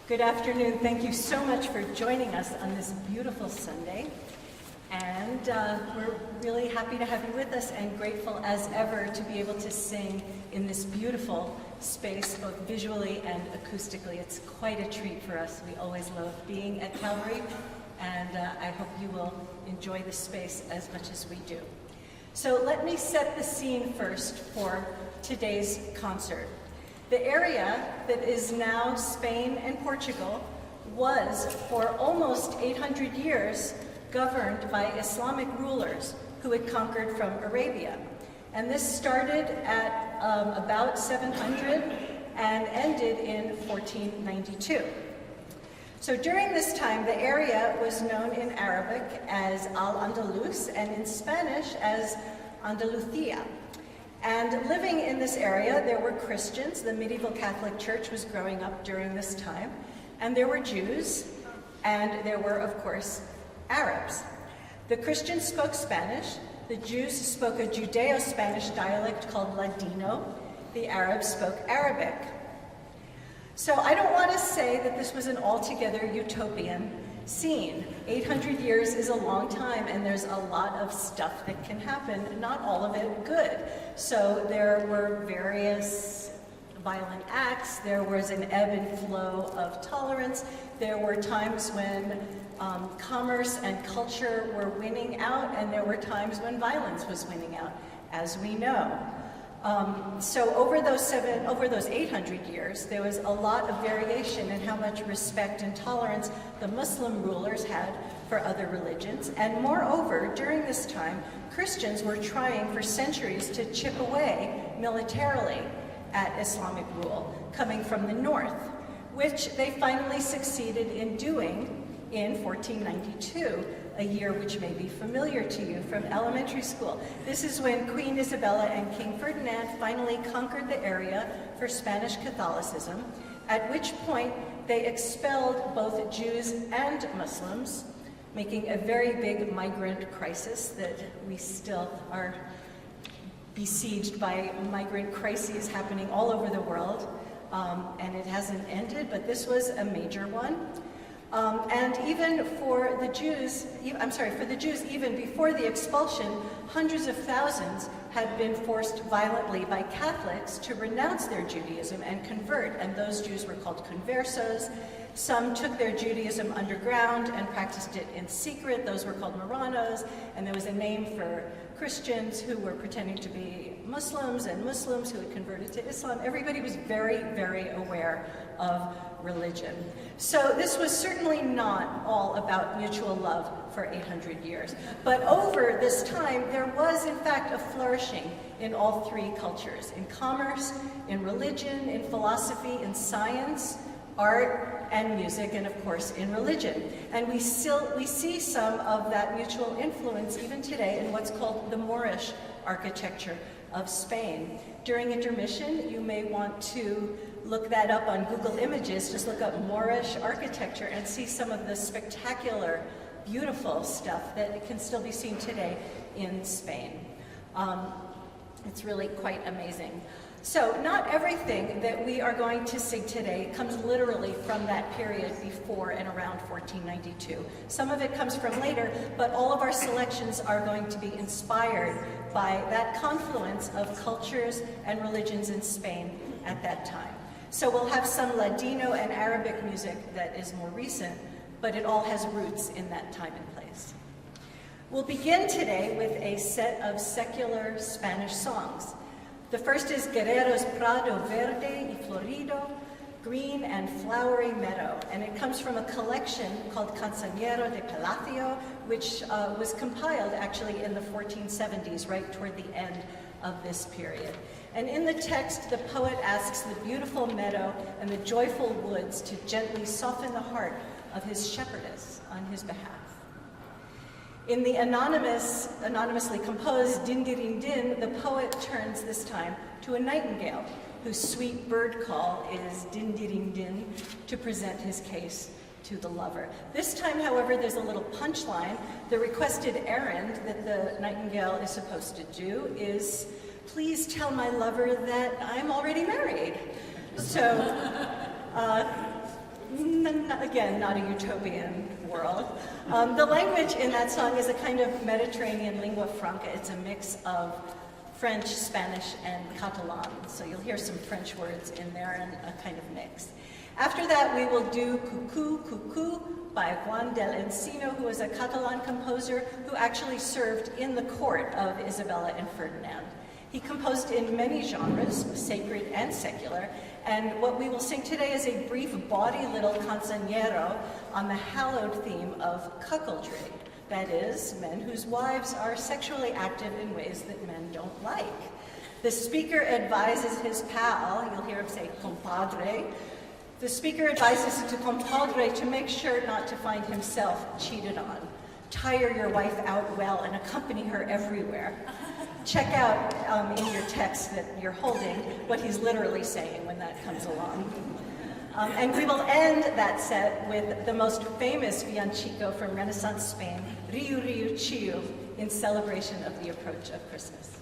Good afternoon. Thank you so much for joining us on this beautiful Sunday. And we're really happy to have you with us and grateful as ever to be able to sing in this beautiful space, both visually and acoustically. It's quite a treat for us. We always love being at Calvary, and I hope you will enjoy this space as much as we do. So let me set the scene first for today's concert. The area that is now Spain and Portugal was, for almost 800 years, governed by Islamic rulers who had conquered from Arabia. And this started at about 700 and ended in 1492. So during this time, the area was known in Arabic as Al-Andalus and in Spanish as Andalucía. And living in this area, there were Christians. The medieval Catholic Church was growing up during this time. And there were Jews, and there were, of course, Arabs. The Christians spoke Spanish. The Jews spoke a Judeo-Spanish dialect called Ladino. The Arabs spoke Arabic. So I don't want to say that this was an altogether utopian scene. 800 years is a long time, and there's a lot of stuff that can happen, not all of it good. So there were various violent acts, there was an ebb and flow of tolerance, there were times when commerce and culture were winning out, and there were times when violence was winning out, as we know. So over those 800 years, there was a lot of variation in how much respect and tolerance the Muslim rulers had for other religions. And moreover, during this time, Christians were trying for centuries to chip away militarily at Islamic rule, coming from the north, which they finally succeeded in doing in 1492, a year which may be familiar to you from elementary school. This is when Queen Isabella and King Ferdinand finally conquered the area for Spanish Catholicism, at which point they expelled both Jews and Muslims, making a very big migrant crisis that we still are besieged by migrant crises happening all over the world, and it hasn't ended, but this was a major one. And even for the Jews, even before the expulsion, hundreds of thousands had been forced violently by Catholics to renounce their Judaism and convert, and those Jews were called conversos. Some took their Judaism underground and practiced it in secret. Those were called Marranos, and there was a name for Christians who were pretending to be Muslims and Muslims who had converted to Islam. Everybody was very, very aware of religion. So this was certainly not all about mutual love for 800 years. But over this time, there was in fact a flourishing in all three cultures: in commerce, in religion, in philosophy, in science, art, and music, and of course in religion. And we see some of that mutual influence even today in what's called the Moorish architecture of Spain. During intermission, you may want to look that up on Google Images. Just look up Moorish architecture and see some of the spectacular, beautiful stuff that can still be seen today in Spain. It's really quite amazing. So not everything that we are going to sing today comes literally from that period before and around 1492. Some of it comes from later, but all of our selections are going to be inspired by that confluence of cultures and religions in Spain at that time. So we'll have some Ladino and Arabic music that is more recent, but it all has roots in that time and place. We'll begin today with a set of secular Spanish songs. The first is Guerrero's Prado, verde y florido, green and flowery meadow, and it comes from a collection called Cancionero de Palacio, which was compiled actually in the 1470s, right toward the end of this period. And in the text, the poet asks the beautiful meadow and the joyful woods to gently soften the heart of his shepherdess on his behalf. In the anonymously composed DinDirindin, the poet turns this time to a nightingale, whose sweet bird call is DinDirindin, to present his case to the lover. This time, however, there's a little punchline. The requested errand that the nightingale is supposed to do is, please tell my lover that I'm already married. So Again, not a utopian world. The language in that song is a kind of Mediterranean lingua franca. It's a mix of French, Spanish, and Catalan. So you'll hear some French words in there and a kind of mix. After that, we will do Cucu, Cucu by Juan del Encina, who is a Catalan composer who actually served in the court of Isabella and Ferdinand. He composed in many genres, sacred and secular, and what we will sing today is a brief, bawdy little canzoniero on the hallowed theme of cuckoldry. That is, men whose wives are sexually active in ways that men don't like. The speaker advises his pal, you'll hear him say compadre. The speaker advises the compadre to make sure not to find himself cheated on. Tire your wife out well and accompany her everywhere. Check out in your text that you're holding what he's literally saying when that comes along. And we will end that set with the most famous villancico from Renaissance Spain, Riu Riu Chiu, in celebration of the approach of Christmas.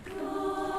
Sombrio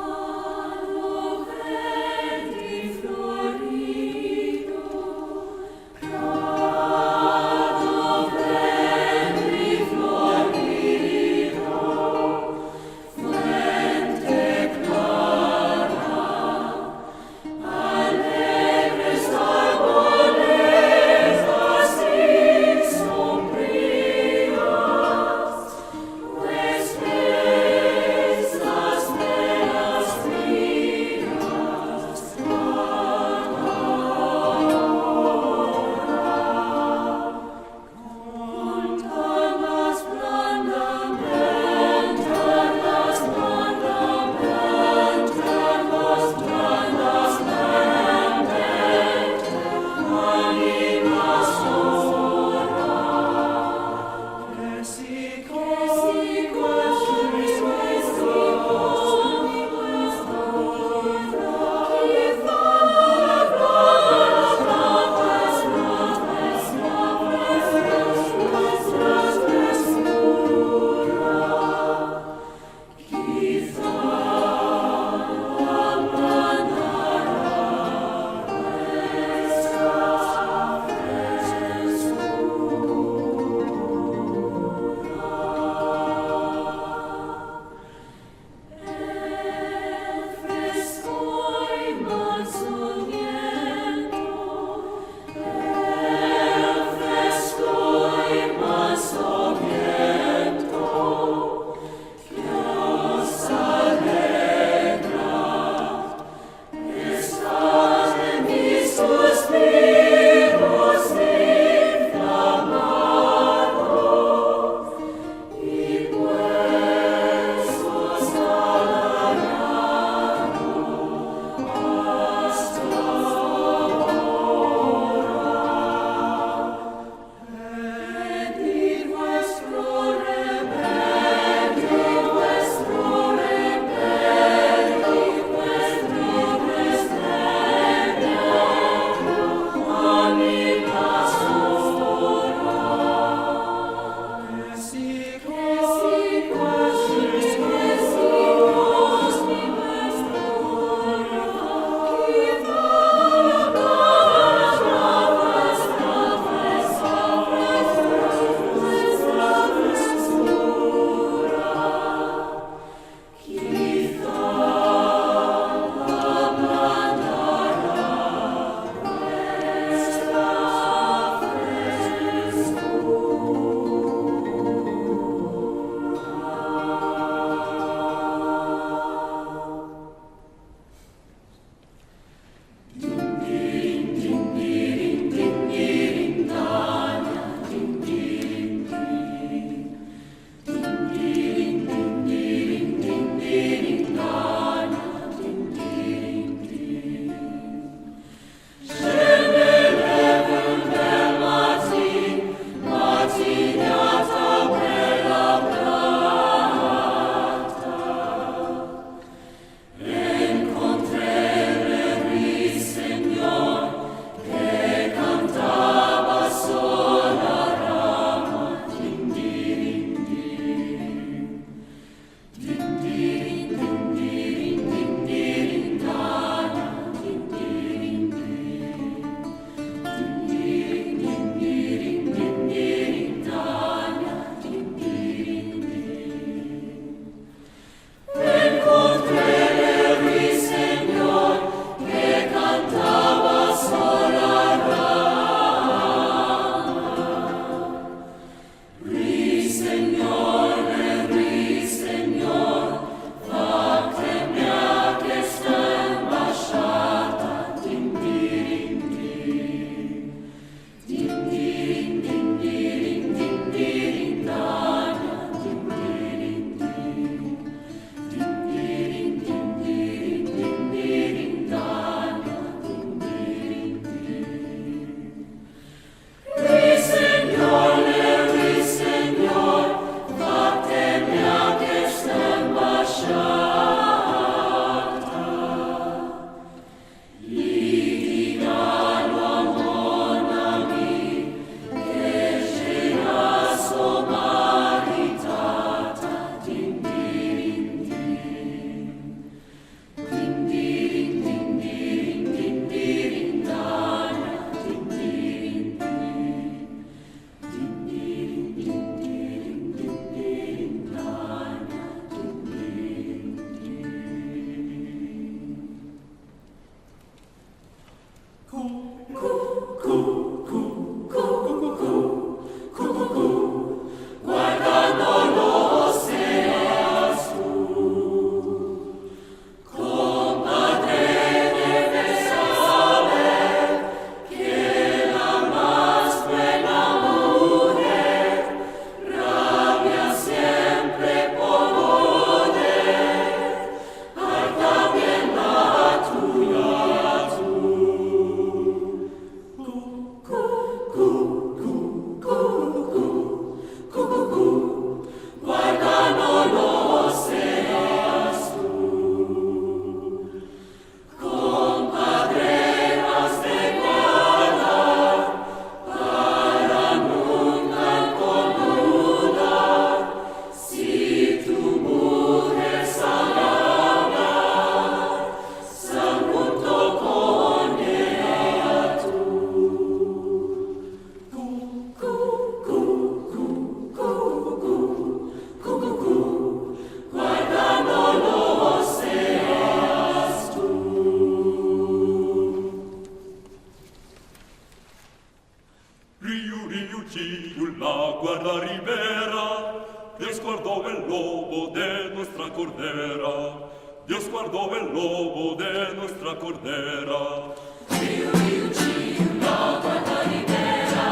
guardó el lobo de nuestra cordera. Chiu, chiu, la guarda libera.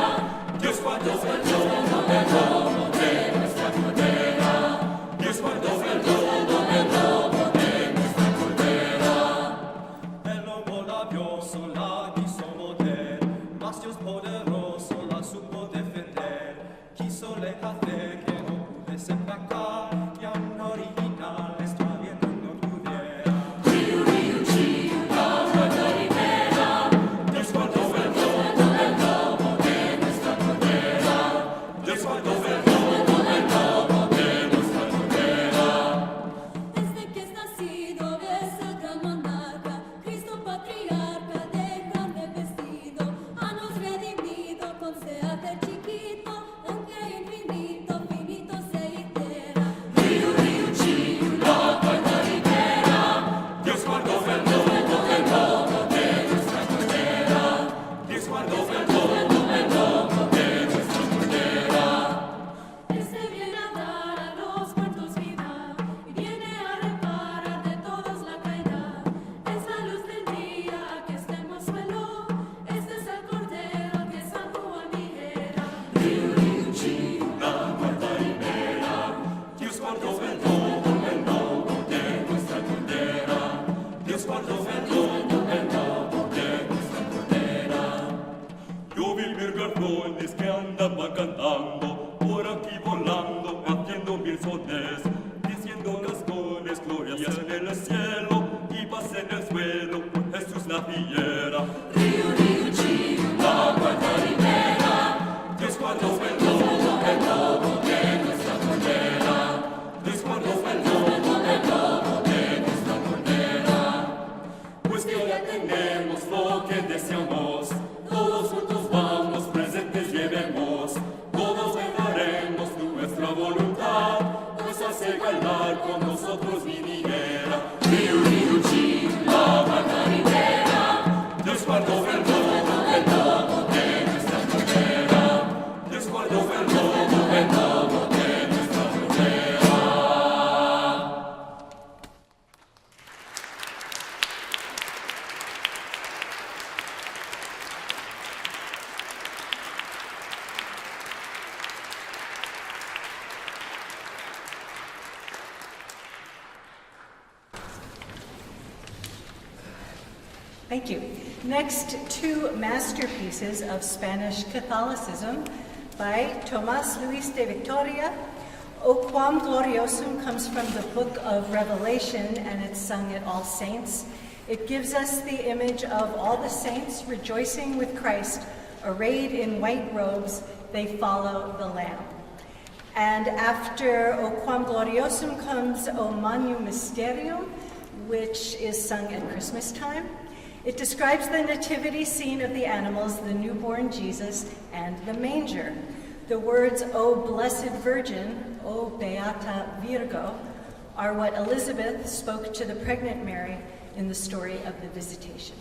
Dios guardó el lobo de nuestra cordera. Dios guardó el lobo de nuestra cordera. El lobo labioso la quiso morder, mas Dios poderoso la supo defender. Quiso le hacer que no pudiese pecar, y aún original extraviando no tuviera. Chiu, chiu, la guarda libera. Dios guardó el lobo de nuestra cordera. Dios guardó el lobo de nuestra cordera. Desde que es nacido es el gran monarca, Cristo patriarca de grande vestido, ha nos redimido con sea de chiquito, aunque infinito, finito se itera. Chiu, chiu, la guarda libera. Dios guardó el lobo de nuestra cordera. Dios guardó el lobo de nuestra cordera. Este viene a dar a los muertos vida, y viene a reparar de todos la caída. Es la luz del día que estemos suelo, este es el cordero que San Juan dijera. Chiu, chiu, La guarda libera. Dios guardó el lobo de nuestra cordera. Dios guardó el lobo de nuestra cordera. Yo vi mil garzones que andaban cantando, por aquí volando, haciendo mil sones, diciendo cascones, glorias en el cielo, y paz en el suelo, por Jesús la fiera. chiu, chiu, la guarda libera. Dios guardó el lobo de nuestra cordera. Dios guardó el lobo de nuestra cordera. Pues que ya tenemos lo que deseamos, todos juntos vamos, presentes llevemos, todos ganaremos nuestra voluntad, pues hace ganar con nosotros viniera. Chiu, chiu, la guarda libera. Dios guardó el lobo de nuestra cordera. Dios guardó el lobo de nuestra cordera. Thank you. Next, two masterpieces of Spanish Catholicism by Tomas Luis de Victoria. O quam gloriosum comes from the book of Revelation, and it's sung at All Saints. It gives us the image of all the saints rejoicing with Christ, arrayed in white robes, they follow the Lamb. And after O quam gloriosum comes O magnum mysterium, which is sung at Christmas time. It describes the nativity scene of the animals, the newborn Jesus, and the manger. The words, O blessed Virgin, O beata Virgo, are what Elizabeth spoke to the pregnant Mary in the story of the Visitation.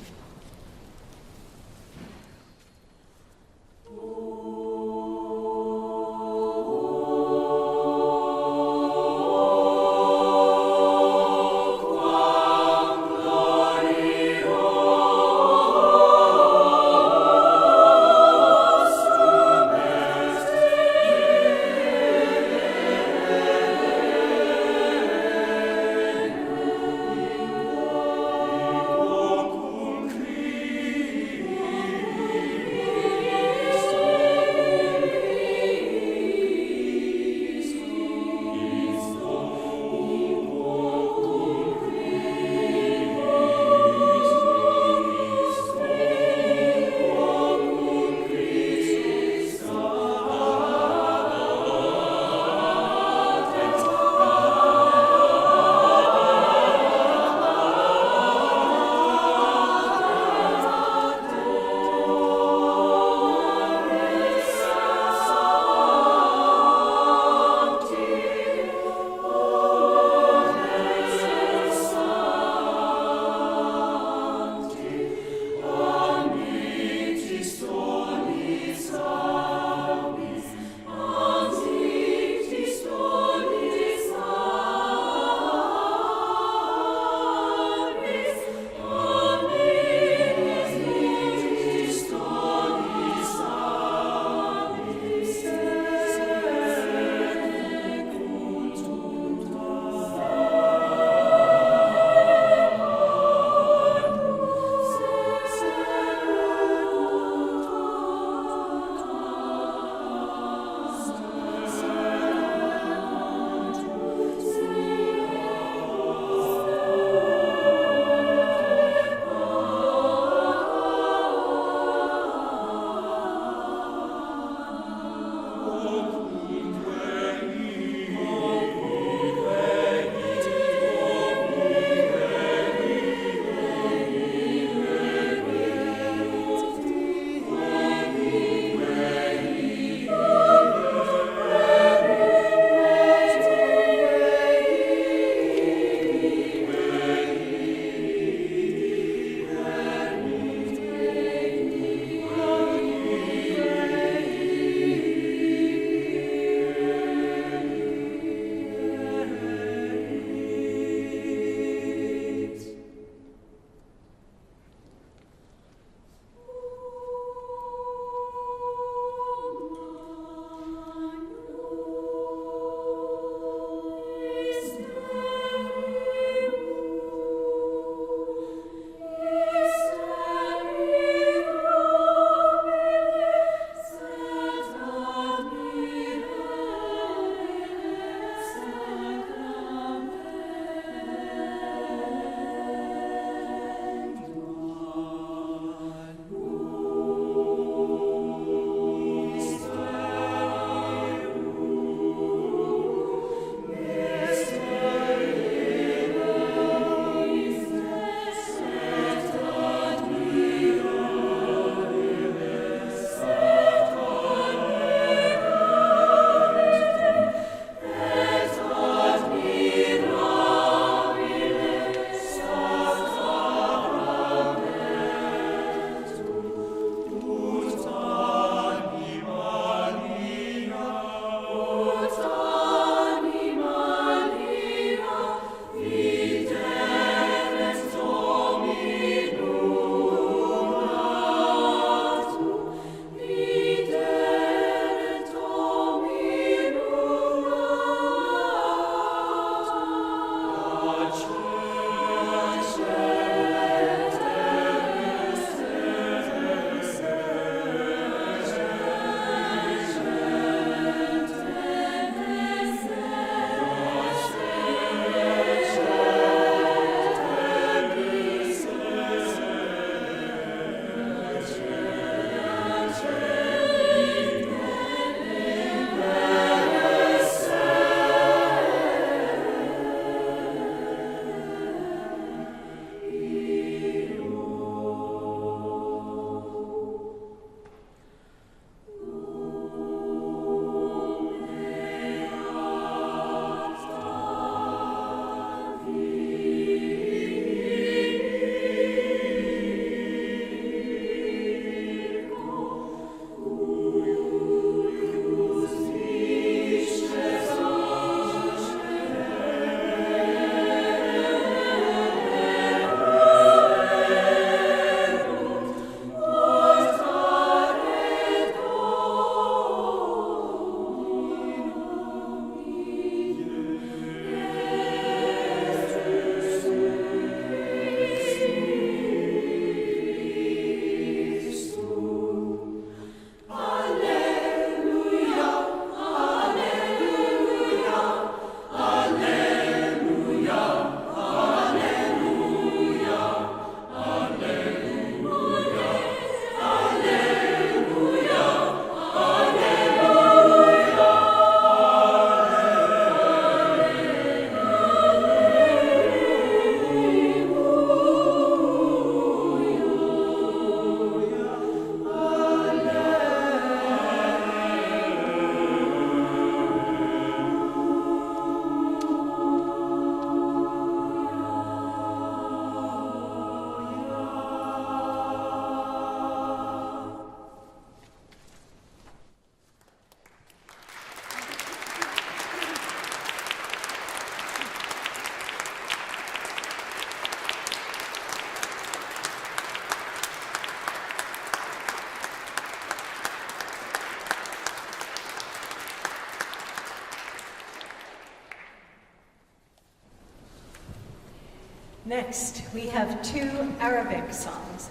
Next, we have two Arabic songs.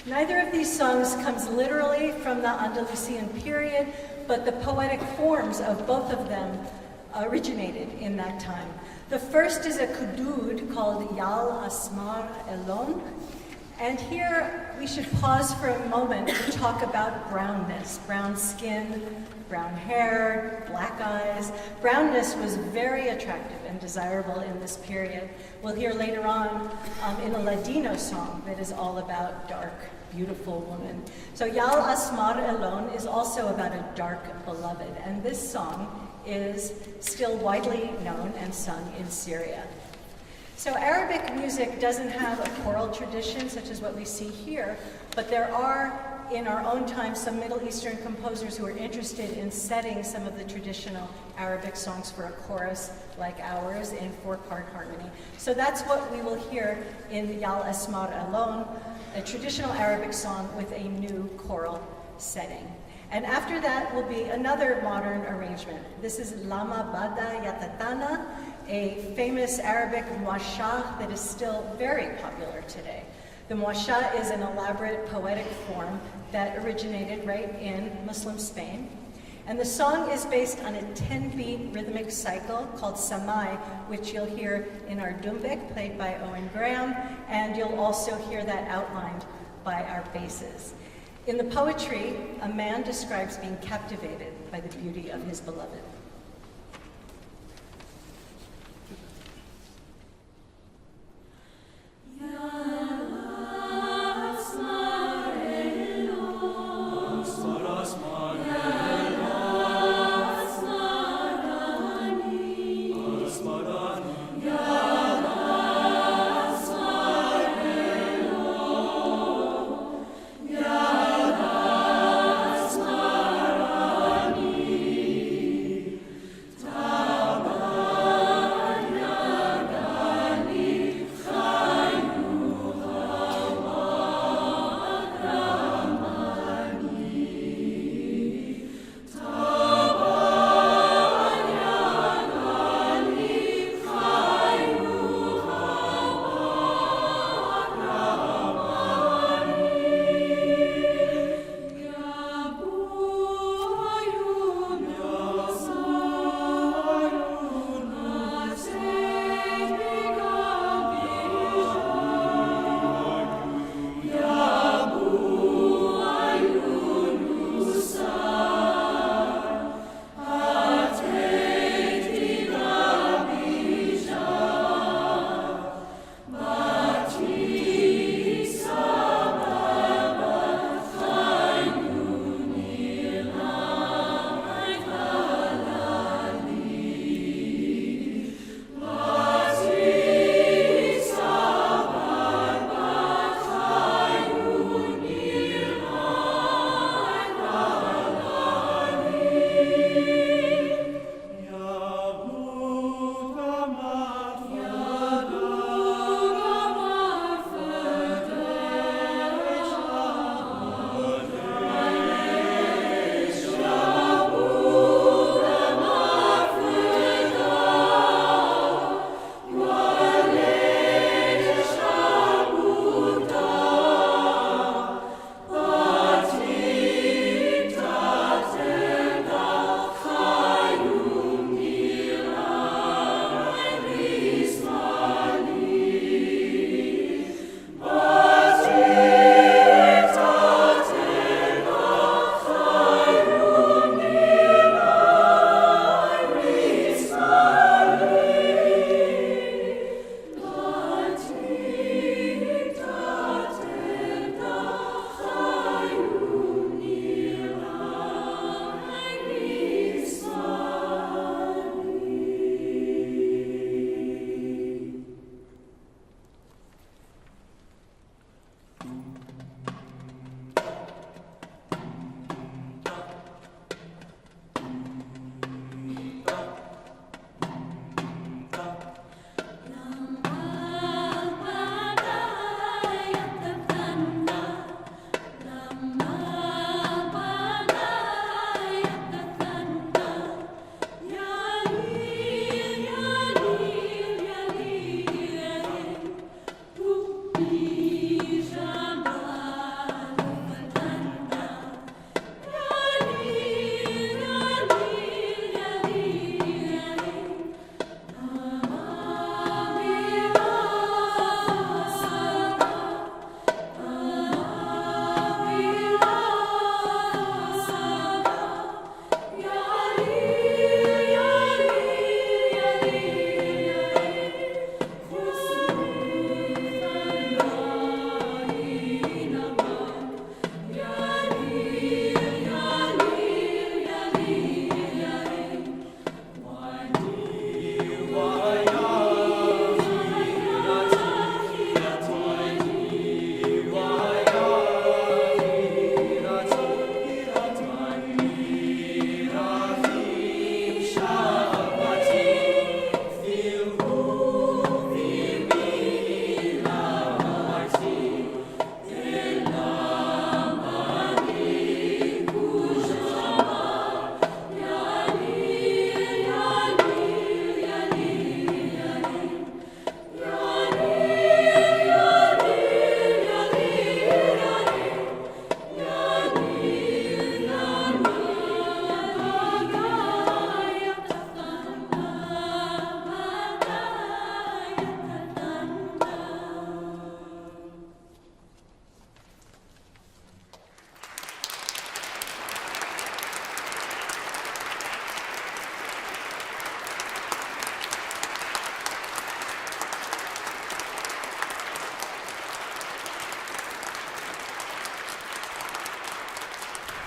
Neither of these songs comes literally from the Andalusian period, but the poetic forms of both of them originated in that time. The first is a qudud called Yal Asmar Ellon, and here we should pause for a moment to talk about brownness, brown skin, brown hair, black eyes. Brownness was very attractive and desirable in this period. We'll hear later on in a Ladino song that is all about dark, beautiful woman. So Yal Asmar Ellon is also about a dark beloved, and this song is still widely known and sung in Syria. So Arabic music doesn't have a choral tradition such as what we see here, but there are in our own time some Middle Eastern composers who are interested in setting some of the traditional Arabic songs for a chorus like ours in 4-part harmony. So that's what we will hear in Yal Asmar Ellon, a traditional Arabic song with a new choral setting. And after that will be another modern arrangement. This is Lamma, Badaa, Yatathanna, a famous Arabic muwashshah that is still very popular today. The muwashshah is an elaborate poetic form that originated right in Muslim Spain. And the song is based on a 10-beat rhythmic cycle called samai, which you'll hear in our Durme, played by Owen Graham, and you'll also hear that outlined by our basses. In the poetry, a man describes being captivated by the beauty of his beloved.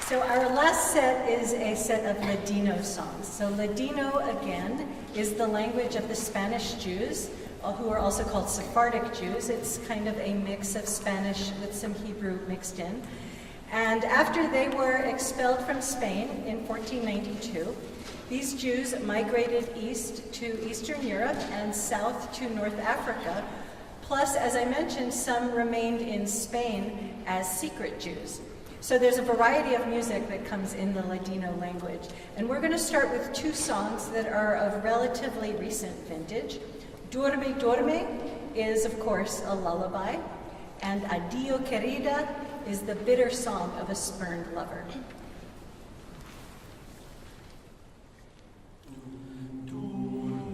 So our last set is a set of Ladino songs. So Ladino, again, is the language of the Spanish Jews, who are also called Sephardic Jews. It's kind of a mix of Spanish with some Hebrew mixed in. And after they were expelled from Spain in 1492, these Jews migrated east to Eastern Europe and south to North Africa. Plus, as I mentioned, some remained in Spain as secret Jews. So there's a variety of music that comes in the Ladino language. And we're going to start with two songs that are of relatively recent vintage. Durme, Durme is, of course, a lullaby. And Adijo, Kerida is the bitter song of a spurned lover. Durme,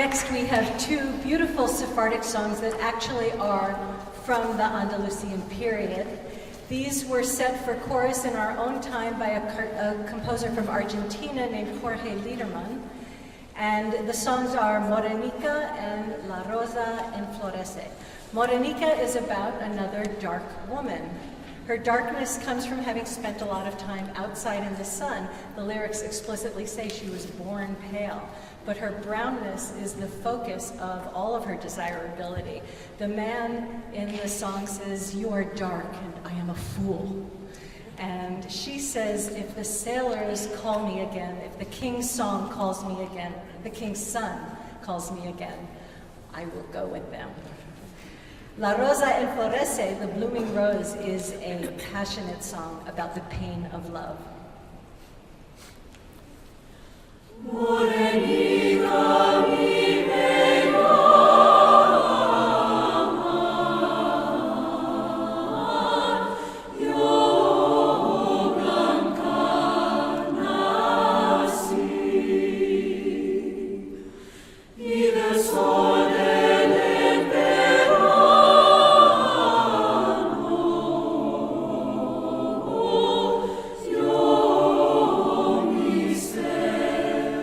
Next, we have two beautiful Sephardic songs that actually are from the Andalusian period. These were set for chorus in our own time by a composer from Argentina named Jorge Liederman. And the songs are Morenica and La Rosa en Florece. Morenica is about another dark woman. Her darkness comes from having spent a lot of time outside in the sun. The lyrics explicitly say she was born pale, but her brownness is the focus of all of her desirability. The man in the song says, "You are dark and I am a fool." And she says, if the sailors call me again, if the king's song calls me again, the king's son calls me again, I will go with them. La Rosa en Florece, the blooming rose, is a passionate song about the pain of love. Morenica mi bella, yo blanca nací, y del sol del verano yo mi ser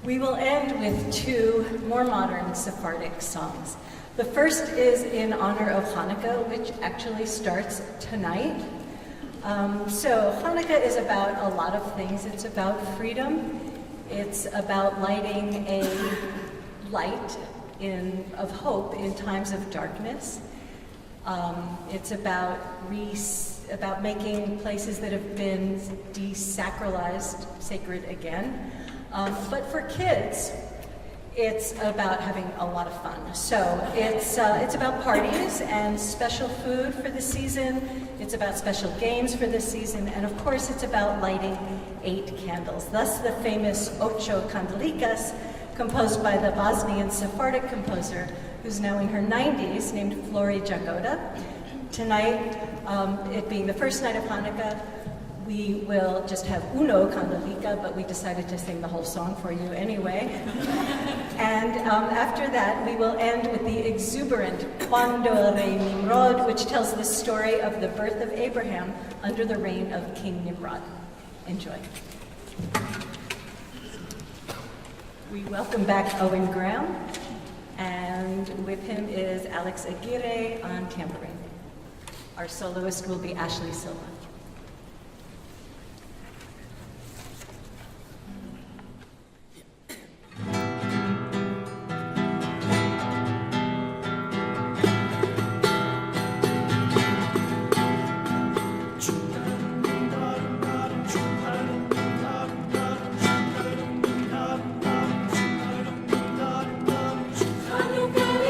We will end with two more modern Sephardic songs. The first is in honor of Hanukkah, which actually starts tonight. So Hanukkah is about a lot of things. It's about freedom. It's about lighting a light of hope in times of darkness. It's about making places that have been desacralized sacred again. But for kids, it's about having a lot of fun. So it's about parties and special food for the season. It's about special games for the season. And of course, it's about lighting 8 candles. Thus the famous Ocho Candelicas, composed by the Bosnian Sephardic composer, who's now in her 90s, named Flori Jagoda. Tonight, it being the first night of Hanukkah, we will just have uno candelica, but we decided to sing the whole song for you anyway. And after that, we will end with the exuberant Cuando Rey Nimrod, which tells the story of the birth of Abraham under the reign of King Nimrod. Enjoy. We welcome back Owen Graham, and with him is Alex Aguirre on tambourine. Our soloist will be Ashley Silva. Hanukkah,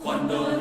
Quando